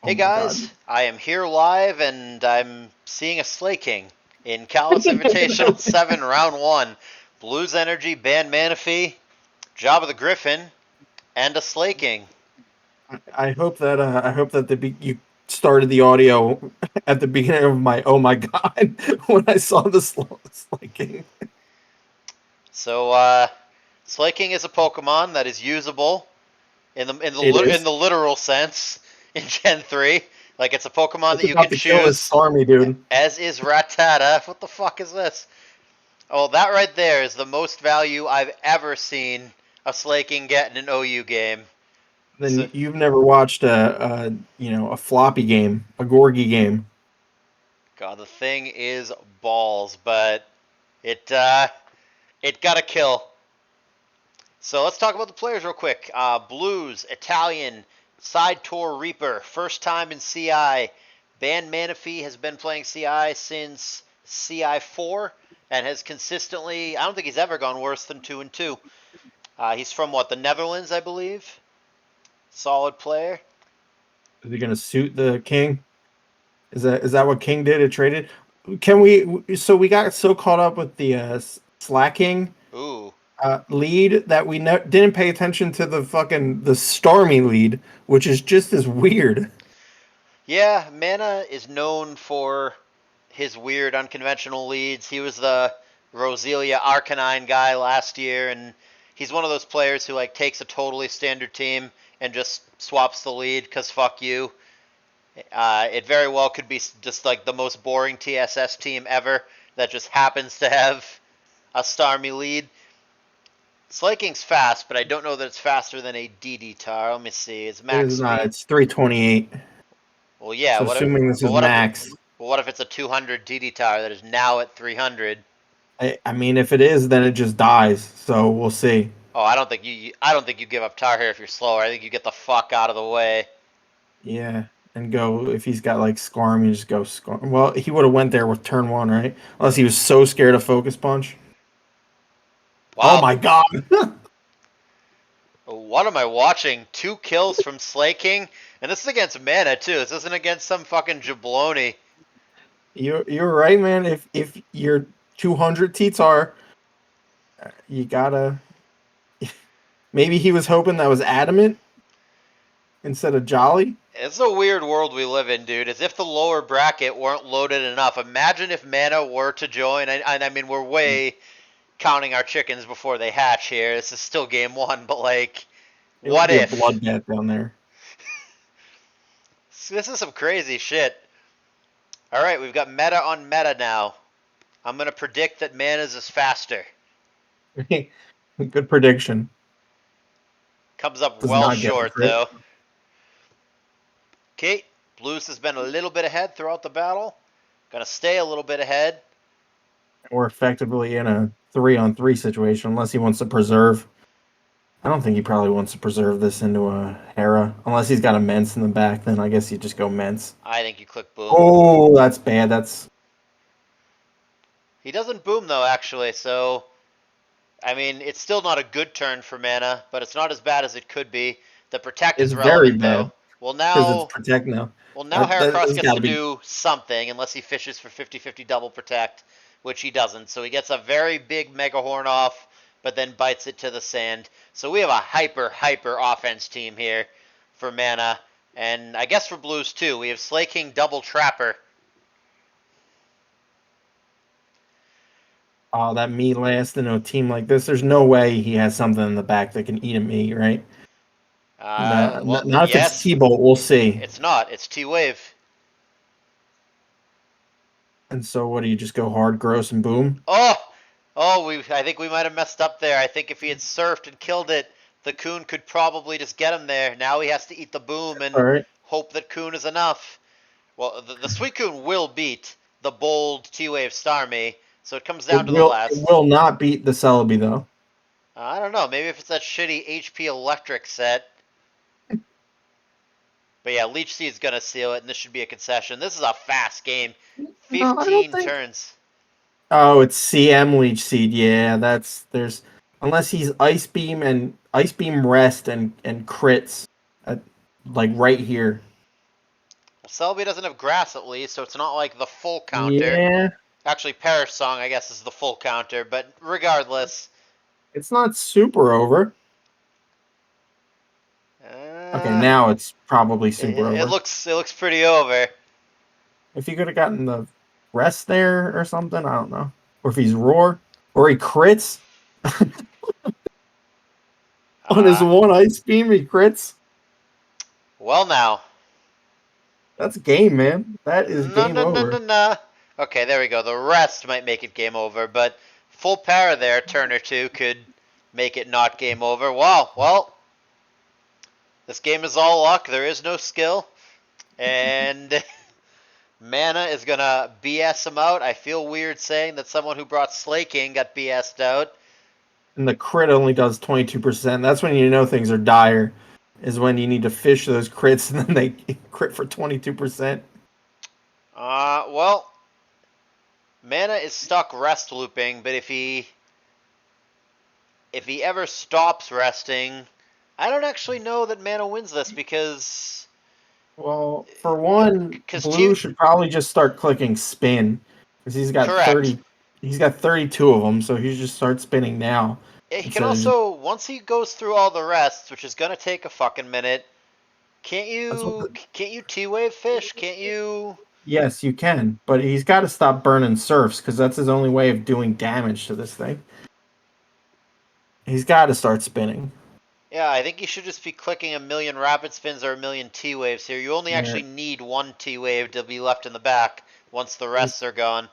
Oh Hey my god. guys, I am here live and I'm seeing a Slay King in CALLOUS Invitational 7 Round 1. Blues Energy, Ban Manaphy, Job of the Griffin, and a Slay King. I hope that you started the audio at the beginning of my oh my god when I saw the slaking. So, Slay King is a Pokemon that is usable It in is. the literal sense in Gen 3. Like it's a Pokemon It's that you about can to kill this choose, Starmie, dude. as is Rattata. What the fuck is this? Oh, that right there is the most value I've ever seen a Slay King get in an OU game. So, Then you've never watched a floppy game, a Gorgie game. God, the thing is balls, but it it got a kill. So let's talk about the players real quick. Blues, Italian, Side Tour Reaper, first time in CI. Ban Manaphy has been playing CI since CI 4 and has consistently. I don't think he's ever gone worse than 2-2. He's from what, the Netherlands, I believe. Solid player. Is he gonna suit the king? Is that what King did? It traded. Can we? So we got so caught up with the slacking Ooh, lead that we didn't pay attention to the Stormy lead, which is just as weird. yeah. Mana is known for his weird, unconventional leads. He was the Roselia Arcanine guy last year, and he's one of those players who like takes a totally standard team and just swaps the lead because fuck you. It very well could be just like the most boring TSS team ever that just happens to have a Starmie lead. Slaking's fast, but I don't know that it's faster than a DD tar. Let me see. It's It max is not. speed. It's 328. Well, yeah. So What if? assuming this But is what if? max, But what if it's a 200 DD tar that is now at 300? I mean, if it is, then it just dies. So we'll see. Oh, I don't think you. I don't think you give up tar here if you're slower. I think you get the fuck out of the way. Yeah, and go if he's got like Scarm, you just go Scarm. Well, he would have went there with turn one, right? Unless he was so scared of Focus Punch. Oh Wow. my god! What am I watching? 2 kills from Slay King, and this is against Mana too. This isn't against some fucking jabloni. You're right, man. If you're 200 T-Tar, you gotta. Maybe he was hoping that was Adamant instead of Jolly. It's a weird world we live in, dude. As if the lower bracket weren't loaded enough. Imagine if Mana were to join. I mean, we're way counting our chickens before they hatch here. This is still game one, but like, It would what be a if? bloodbath down there. This is some crazy shit. All right, we've got meta on meta now. I'm gonna predict that Mana's is faster. Good prediction. Comes up Does well not get the short crit. though. Okay, Blues has been a little bit ahead throughout the battle. Gonna stay a little bit ahead. We're effectively in a 3-on-3 situation, unless he wants to preserve. I don't think he probably wants to preserve this into a Hera. Unless he's got a Mence in the back, then I guess you just go Mence. I think you click boom. Oh, that's bad. That's He doesn't boom though, actually, so I mean, it's still not a good turn for Mana, but it's not as bad as it could be. The protect it's is very relevant though. bad Well because it's now protect now. well now Heracross That's gets got to to be. do something unless he fishes for 50-50 double protect, which he doesn't. So he gets a very big Mega Horn off, but then bites it to the sand. So we have a hyper offense team here for Mana. And I guess for Blues too. We have Slay King double Trapper. Oh, that me last in a team like this. There's no way he has something in the back that can eat a me, right? Not if it's Yes, T-Bolt. We'll see. it's not. It's T-Wave. And so, what do you just go hard, gross, and boom? Oh, I think we might have messed up there. I think if he had surfed and killed it, the Coon could probably just get him there. Now he has to eat the boom All and right. hope that Coon is enough. Well, the Sweet Coon will beat the bold T-Wave Starmie, so it comes down to the It last. will not beat the Celebi though. I don't know. Maybe if it's that shitty HP Electric set. But yeah, Leech Seed's gonna seal it, and this should be a concession. This is a fast game. No, I don't 15 think. turns. Oh, it's CM Leech Seed. Yeah, there's unless he's Ice Beam Rest and crits, like right here. Selby doesn't have grass at least, so it's not like the full counter. Yeah, Actually, Parish Song, I guess, is the full counter, but regardless. it's not super over. Okay, Uh, now it's probably it, super it over. looks pretty over. If he could have gotten the rest there or something, I don't know. Or if he's roar, or he crits on his Uh, one ice beam, he crits. well now. That's game, man. That is No, game no, no, no, over. no. Okay, there we go. The rest might make it game over, but full power there, turn or two could make it not game over. Wow, well, this game is all luck. There is no skill. And Mana is going to BS him out. I feel weird saying that someone who brought Slaking got BS'd out. And the crit only does 22%. That's when you know things are dire, is when you need to fish those crits and then they crit for 22%. Well, Mana is stuck rest looping, but if he ever stops resting, I don't actually know that Mana wins this because Well, for one, because Blue T should probably just start clicking spin because correct. he's got 32 of them, so he should just start spinning now Yeah, he can instead of just also once he goes through all the rests, which is gonna take a fucking minute. Can't that's what you can't you T-wave fish? Can't you? yes, you can, but he's got to stop burning surfs because that's his only way of doing damage to this thing. He's got to start spinning. Yeah, I think you should just be clicking a million rapid spins or a million T-waves here. You only Yeah, actually need one T-wave to be left in the back once the he's, rests are gone.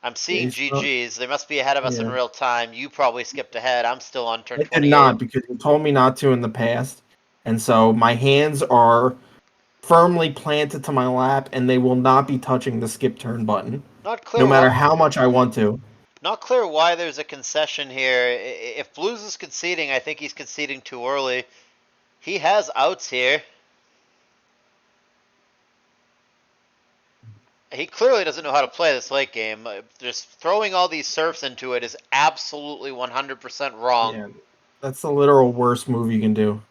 I'm yeah, seeing he's not, GGs. They must be ahead of us in yeah. real time. You probably skipped ahead. I'm still on turn I did 28. not because you told me not to in the past, and so my hands are firmly planted to my lap, and they will not be touching the skip turn button, Not no clear matter what. how much I want to. Not clear why there's a concession here. If Blues is conceding, I think he's conceding too early. He has outs here. He clearly doesn't know how to play this late game. Just throwing all these surfs into it is absolutely 100% wrong. Yeah, that's the literal worst move you can do.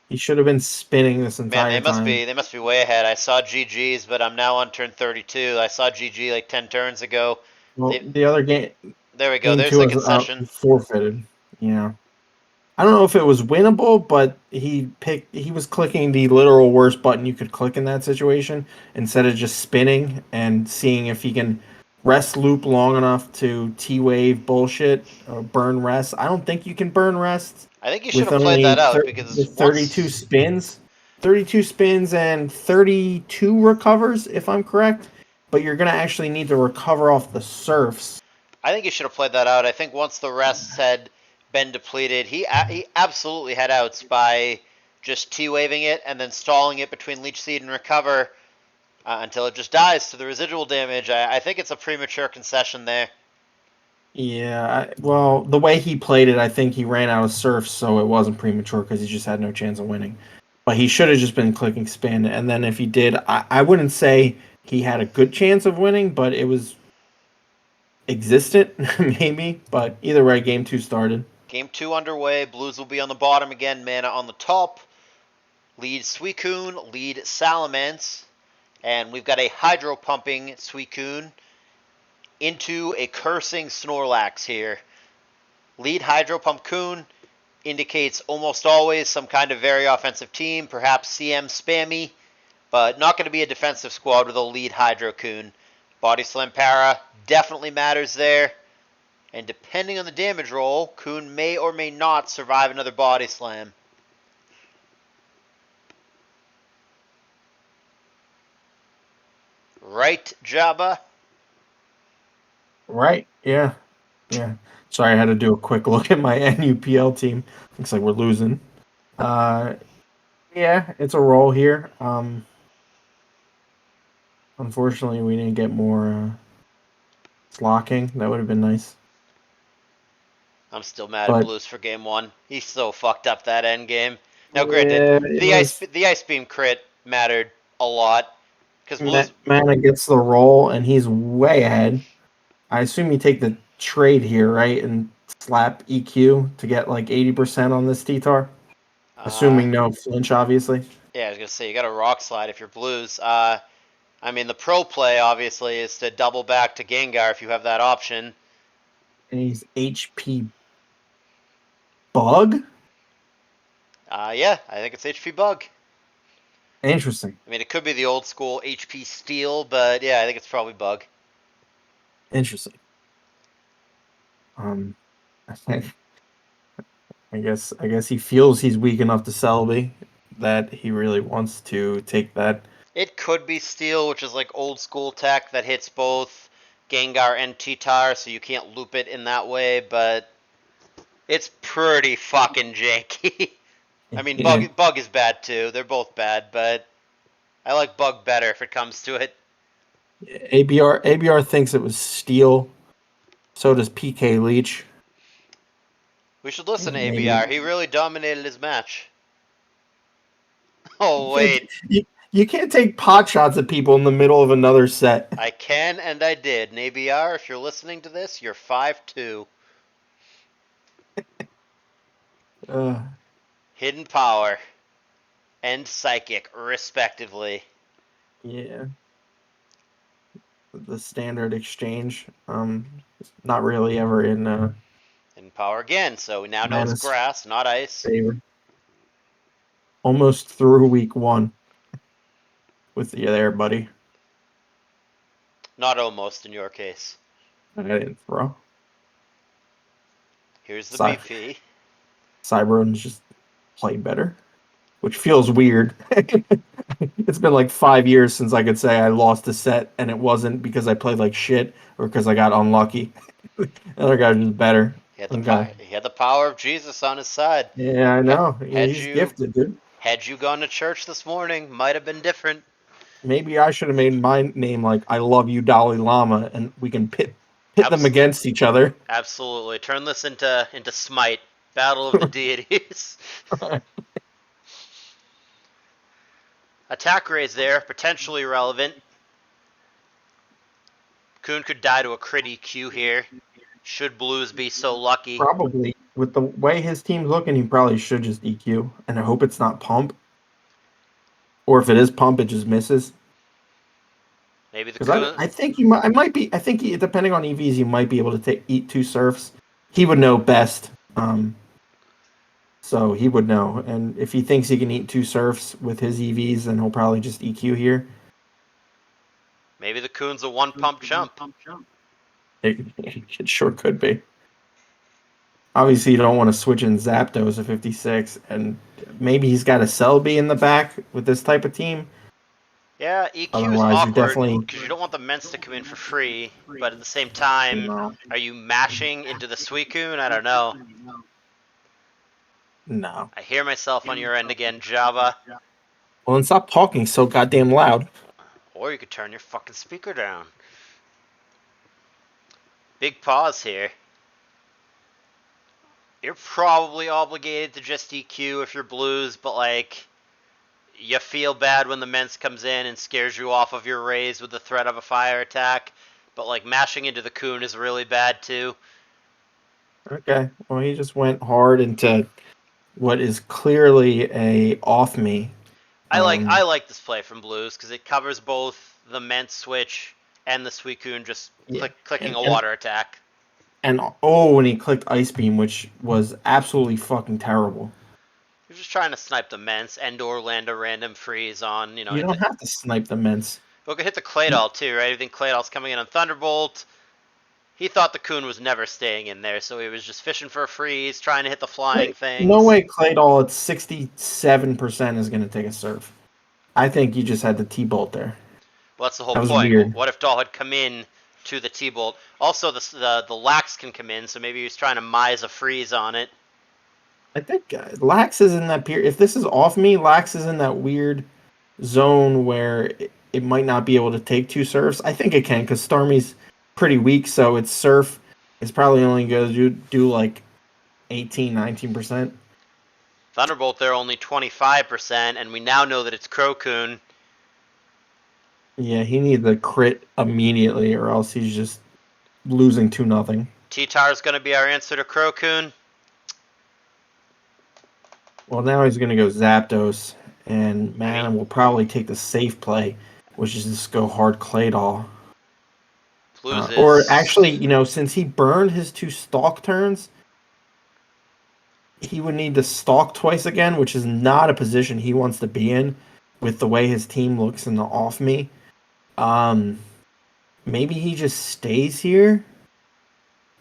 He should have been spinning this Man, they entire must time. be they must be way ahead. I saw GG's, but I'm now on turn 32. I saw GG like 10 turns ago. Well, They, the other there we go. game There's two the was concession. forfeited. Yeah. I don't know if it was winnable, but he was clicking the literal worst button you could click in that situation instead of just spinning and seeing if he can rest loop long enough to T-wave bullshit or burn rest. I don't think you can burn rest I think you should with have played that only out because with 32 once spins. 32 spins and 32 recovers if I'm correct, but you're going to actually need to recover off the surfs. I think you should have played that out. I think once the rests had been depleted, he absolutely had outs by just T waving it and then stalling it between leech seed and recover until it just dies to the residual damage. I think it's a premature concession there. Yeah, well, the way he played it, I think he ran out of surfs, so it wasn't premature because he just had no chance of winning. But he should have just been clicking spin, and then if he did, I wouldn't say he had a good chance of winning, but it was existent, maybe. But either way, game two started. Game 2 underway. Blues will be on the bottom again. Mana on the top. Lead Suicune, lead Salamence. And we've got a hydro pumping Suicune into a cursing Snorlax here. Lead hydro pump Coon indicates almost always some kind of very offensive team, perhaps CM spammy, but not going to be a defensive squad with a lead hydro Coon. Body Slam Para definitely matters there. And depending on the damage roll, Coon may or may not survive another Body Slam. Right, Jabba? Right? Yeah, yeah. Sorry, I had to do a quick look at my NUPL team. Looks like we're losing. Uh, yeah, it's a roll here. Unfortunately, we didn't get more slocking. That would have been nice. I'm still mad at But Blues for game 1. He so fucked up that end game. Now, granted, yeah, it was the ice beam crit mattered a lot because Blues. Mana gets the roll and he's way ahead. I assume you take the trade here, right? And slap EQ to get like 80% on this T-Tar. Uh, Assuming no flinch, obviously. yeah, I was gonna say you got a rock slide if you're blues. I mean the pro play obviously is to double back to Gengar if you have that option. And he's HP bug? Yeah, I think it's HP bug. Interesting. I mean it could be the old school HP steel, but yeah, I think it's probably bug. Interesting. Um, I think I guess he feels he's weak enough to Selby that he really wants to take that. It could be steel, which is like old school tech that hits both Gengar and T-Tar, so you can't loop it in that way, but it's pretty fucking janky. I mean, Yeah. Bug is bad too. They're both bad, but I like Bug better if it comes to it. ABR thinks it was steel. So does PK Leach. We should listen to Maybe ABR. He really dominated his match. you Oh, can't wait. you can't take pot shots at people in the middle of another set. I can and I did. And ABR, if you're listening to this, you're 5'2". Uh, Hidden Power and Psychic, respectively. yeah, the standard exchange. Not really ever in Hidden Power again, so we now know it's Manus' grass, not ice. favor. Almost through week one with you there, buddy. Not almost in your case. I didn't throw. Here's the Cy- BP. Cybron's just play better, which feels weird. It's been like 5 years since I could say I lost a set and it wasn't because I played like shit or because I got unlucky. The other guy's just better. Okay. He had the power of Jesus on his side. Yeah, I know. Yeah, Had he's you gifted, dude. had you gone to church this morning, might have been different. Maybe I should have made my name like I love you, Dalai Lama, and we can pit them Abs- against each other. Absolutely. Turn this into Smite, Battle of the Deities. Attack raise there, potentially relevant. Kuhn could die to a crit EQ here. Should Blues be so lucky? Probably with the way his team's looking, he probably should just EQ, and I hope it's not pump. Or if it is pump, it just misses. Maybe the Because Kuhn. I think you might I might be I think depending on EVs you might be able to eat two surfs. He would know best. So he would know. And if he thinks he can eat two surfs with his EVs, then he'll probably just EQ here. Maybe the Kuhn's a one pump chump. It sure could be. Obviously, you don't want to switch in Zapdos at 56, and maybe he's got a Selby in the back with this type of team. Yeah, EQ is Otherwise, you awkward definitely because you don't want the Ments to come in for free, but at the same time, no, are you mashing into the Suicune? I don't know. no. I hear myself on your end again, Java. Well, and stop talking so goddamn loud. Or you could turn your fucking speaker down. Big pause here. You're probably obligated to just EQ if you're Blues, but like, you feel bad when the Ments comes in and scares you off of your raise with the threat of a fire attack. But like, mashing into the Kuhn is really bad too. Okay. Well, he just went hard into what is clearly a off me. I like this play from Blues because it covers both the Ment switch and the Suicune just Yeah. clicking And, a and water attack. and oh, when he clicked Ice Beam, which was absolutely fucking terrible. You're just trying to snipe the Ments and or land a random freeze on, You hit the. don't have to snipe the Ments. We could hit the Claydol too, right? I think Claydol's coming in on Thunderbolt. He thought the Kuhn was never staying in there, so he was just fishing for a freeze, trying to hit the flying No things. way Claydol at 67% is going to take a surf. I think you just had the T-bolt there. Well, that's the whole That was point. weird. What if Dahl had come in to the T-Bolt? Also, the Lax can come in, so maybe he was trying to mise a freeze on it. I think Lax is in that period. If this is off me, Lax is in that weird zone where it might not be able to take two surfs. I think it can because Starmie's pretty weak, so its surf is probably only going to do like 18, 19%. Thunderbolt there only 25%, and we now know that it's Crokun. Yeah, he needs a crit immediately, or else he's just losing 2-0. T-Tar is going to be our answer to Crokun. Well, now he's going to go Zapdos, and I mean, Mana will probably take the safe play, which is just go hard Claydol. Blues Or is. actually, since he burned his 2 stalk turns, he would need to stalk twice again, which is not a position he wants to be in with the way his team looks in the off me. Um, Maybe he just stays here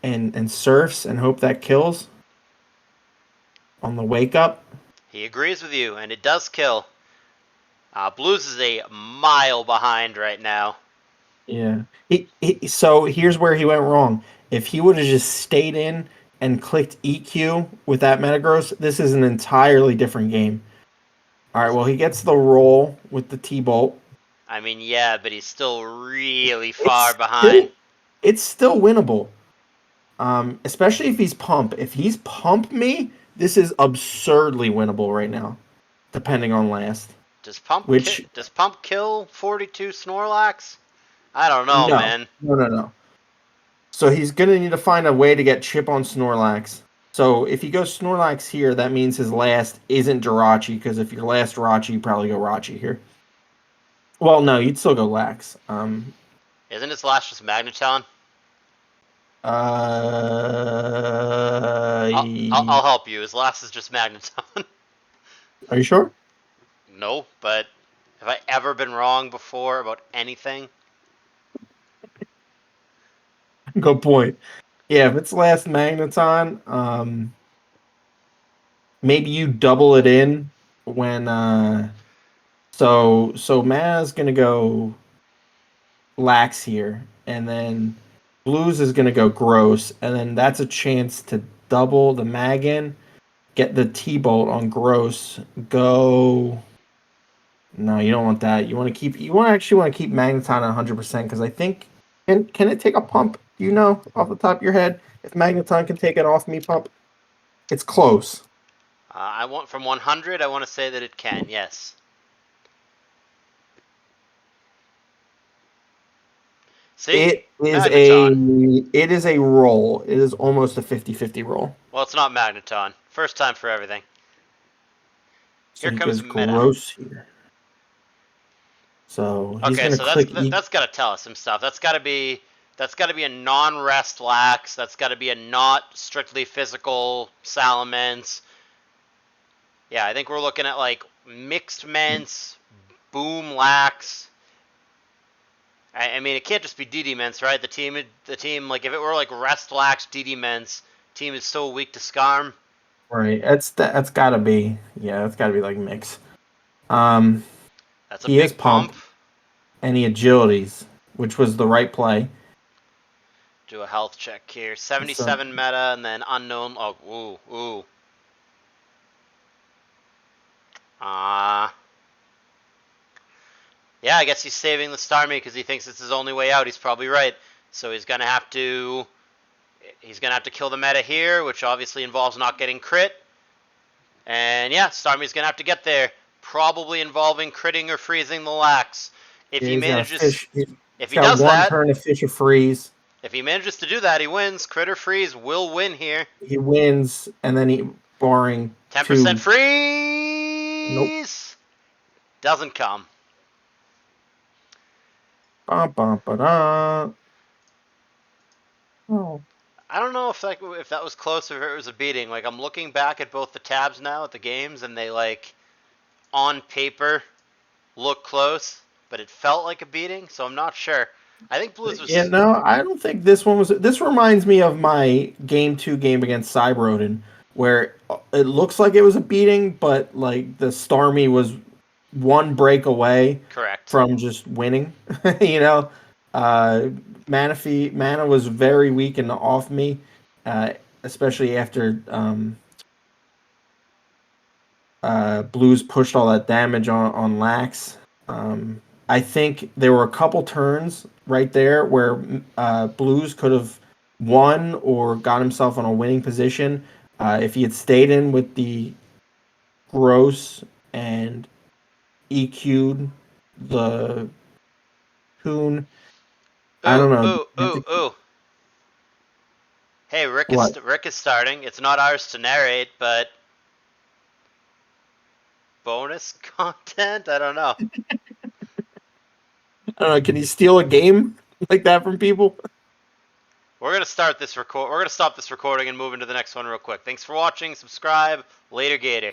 and surfs and hope that kills on the wake up. He agrees with you, and it does kill. Blues is a mile behind right now. Yeah. So here's where he went wrong. If he would have just stayed in and clicked EQ with that Metagross, this is an entirely different game. All right, well, he gets the roll with the T-Bolt. I mean, yeah, but he's still really far It's behind. still it's still winnable. Especially if he's pump. If he's pump me, this is absurdly winnable right now, depending on last. Which Does Pump kill 42 Snorlax? I don't know, no, man. no, no, no. So he's gonna need to find a way to get chip on Snorlax. So if he goes Snorlax here, that means his last isn't Jirachi, because if your last Jirachi, you probably go Rachi here. Well, no, you'd still go Lax. Isn't his last just Magneton? Uh, I'll help you. His last is just Magneton. are you sure? No, but have I ever been wrong before about anything? Good point. Yeah, if it's last Magneton, maybe you double it in when so Mana's gonna go Lax here, and then Blues is gonna go Gross, and then that's a chance to double the mag in, get the T-Bolt on Gross, go. No, you don't want that. You want to keep Magneton at 100% because I think can it take a pump? Do you know off the top of your head if Magneton can take it off me pump? It's close. I want from 100. I want to say that it can. Yes. See, It is a Magneton. it is a roll. It is almost a 50-50 roll. Well, it's not Magneton. First time for everything. So Here he comes goes Meta. gross here. So he's Okay, gonna so that's click E. that's got to tell us some stuff. That's got to be a non-rest lax. That's got to be a not strictly physical salamence. Yeah, I think we're looking at like mixed ments, boom lax. I mean, it can't just be DD ments, right? The team, like if it were like rest lax DD ments, team is so weak to Scarm. Right. That's gotta be, yeah, that's gotta be like mix. Um That's a he is big pump. pump and he agilities, which was the right play. Do a health check here. So 77 meta and then unknown. Oh, ooh. Ah. Yeah, I guess he's saving the Starmie because he thinks it's his only way out. He's probably right. So he's gonna have to kill the meta here, which obviously involves not getting crit. And yeah, Starmie's gonna have to get there, probably involving critting or freezing the lax. If yeah, he he's got a manages, fish. if He's he got does one that, turn to fish a freeze. if he manages to do that, he wins. Crit or freeze will win here. He wins, and then he barring 10% two. Nope. freeze doesn't come. Ba, ba, ba, da. Oh. I don't know if that was close or if it was a beating. Like I'm looking back at both the tabs now at the games, and they like on paper look close, but it felt like a beating, so I'm not sure. I think Blues Yeah, was no, I don't think this one was. This reminds me of my game 2 game against Cybrodin, where it looks like it was a beating, but like the Starmie was one break away correct. from just winning. you know, uh, Mana was very weak and off me, uh, especially after Blues pushed all that damage on Lax. I think there were a couple turns right there where Blues could have won or got himself on a winning position if he had stayed in with the gross and EQ'd the Coon. I Ooh, don't know. ooh, You have ooh, to keep, ooh. Hey, Rick is what? Rick is starting. It's not ours to narrate, but bonus content? I don't know. I don't know. Can you steal a game like that from people? We're gonna start this record. We're gonna stop this recording and move into the next one real quick. Thanks for watching. Subscribe. Later, Gator.